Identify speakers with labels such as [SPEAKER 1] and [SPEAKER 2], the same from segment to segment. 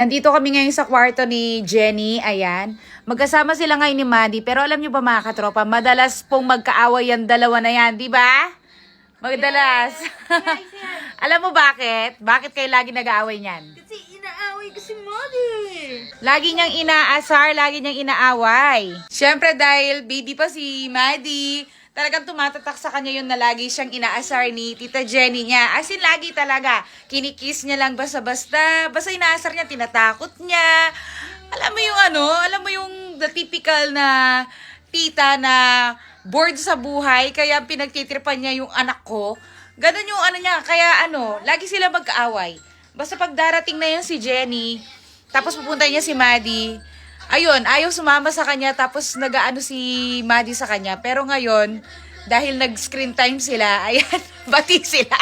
[SPEAKER 1] Nandito kami ngayon sa kwarto ni Jenny, ayan. Magkasama sila ngayon ni Maddie, pero alam nyo ba mga katropa, madalas pong magkaaway yung dalawa na yan, di ba? Madalas. Alam mo bakit? Bakit kayo lagi nag-aaway niyan?
[SPEAKER 2] Kasi inaaway ko si Maddie.
[SPEAKER 1] Lagi niyang inaasar, lagi niyang inaaway. Siyempre dahil baby pa si Maddie, talagang tumatatak sa kanya yun na lagi siyang inaasar ni Tita Jenny niya. As in, lagi talaga. Kinikiss niya lang basta-basta. Basta inaasar niya, tinatakot niya. Alam mo yung alam mo yung the typical na tita na bored sa buhay, kaya pinagtitripan niya yung anak ko. Ganon yung niya, kaya lagi sila magkaaway. Basta pag darating na yun si Jenny, tapos pupunta niya si Maddie, ayun, ayaw sumama sa kanya, tapos nag-aano si Maddie sa kanya. Pero ngayon, dahil nag-screen time sila, ayan, bati sila.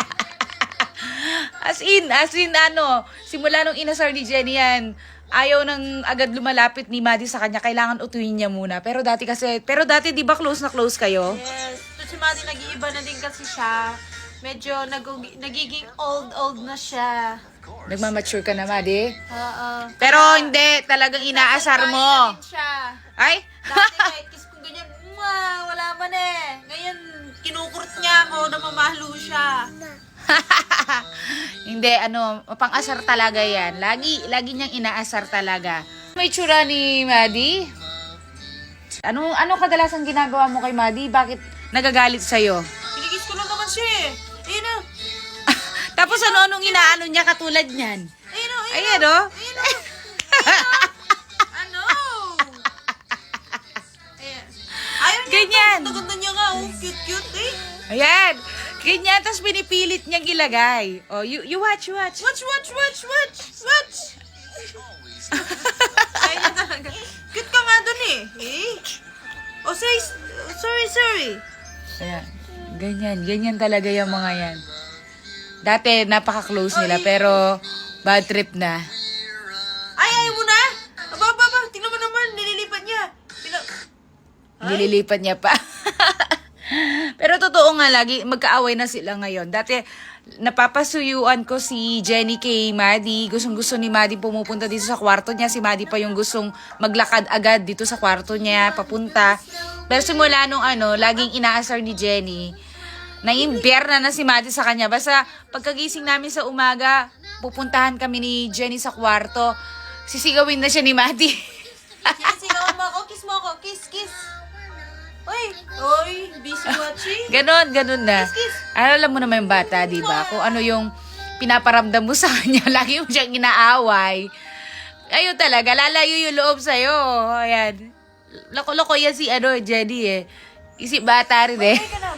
[SPEAKER 1] As in, simula nung inasar ni Jenny yan, ayaw nang agad lumalapit ni Maddie sa kanya, kailangan utuin niya muna. Pero dati di ba close na close kayo?
[SPEAKER 2] Yes. So, si Maddie nag-iiba na din kasi siya. Medyo nagiging old na siya.
[SPEAKER 1] Nagmamature ka na, Maddie?
[SPEAKER 2] Oo.
[SPEAKER 1] Pero hindi, talagang inaasar mo.
[SPEAKER 2] Din siya.
[SPEAKER 1] Ay?
[SPEAKER 2] Dati kahit kiss ko ganyan, wala man eh. Ngayon, kinukurot niya ako, namamahalo siya.
[SPEAKER 1] Hindi, pang-asar talaga yan. Lagi niyang inaasar talaga. May tsura ni Maddie? Ano kadalasan ginagawa mo kay Maddie? Bakit nagagalit sa'yo?
[SPEAKER 2] Kinikiss ko lang naman siya eh. Ayun na.
[SPEAKER 1] Tapos anong inaano niya katulad niyan?
[SPEAKER 2] Ayun na.
[SPEAKER 1] Ayan o.
[SPEAKER 2] Ano? Ayan. Ayaw niya.
[SPEAKER 1] Ganyan.
[SPEAKER 2] Ganda niya nga. Oh, cute eh.
[SPEAKER 1] Ayan. Ganyan, tapos pinipilit niyang ilagay. Oh, you watch.
[SPEAKER 2] Watch. Ayaw niya talaga. Cute ka nga dun eh. Oh, sorry.
[SPEAKER 1] Ayan. Ganyan talaga yung mga yan. Dati, napaka-close nila, pero bad trip na.
[SPEAKER 2] Ay, ayaw mo na? Aba. Tingnan mo naman, nililipat niya.
[SPEAKER 1] Nililipat niya pa. Pero totoo nga, lagi magkaaway na sila ngayon. Dati, napapasuyuan ko si Jenny kay Maddie. Gustong-gusto ni Maddie pumupunta dito sa kwarto niya. Si Maddie pa yung gustong maglakad agad dito sa kwarto niya, papunta. Pero simula nung laging inaasar ni Jenny, na-imbier na si Maddie sa kanya. Basta pagkagising namin sa umaga, pupuntahan kami ni Jenny sa kwarto. Sisigawin na siya ni Maddie.
[SPEAKER 2] Sinisigawan mo ako, kiss. Oy, busy watching.
[SPEAKER 1] Ganon na.
[SPEAKER 2] Kiss.
[SPEAKER 1] Alam mo naman yung bata, di ba? Kung ano yung pinaparamdam mo sa kanya, lagi mo siyang inaaway. Ayun talaga, lalayo yung loob sa'yo. Ayan. Loko-loko yan si Jenny eh. Isip bata rin eh.
[SPEAKER 2] Bye ka na.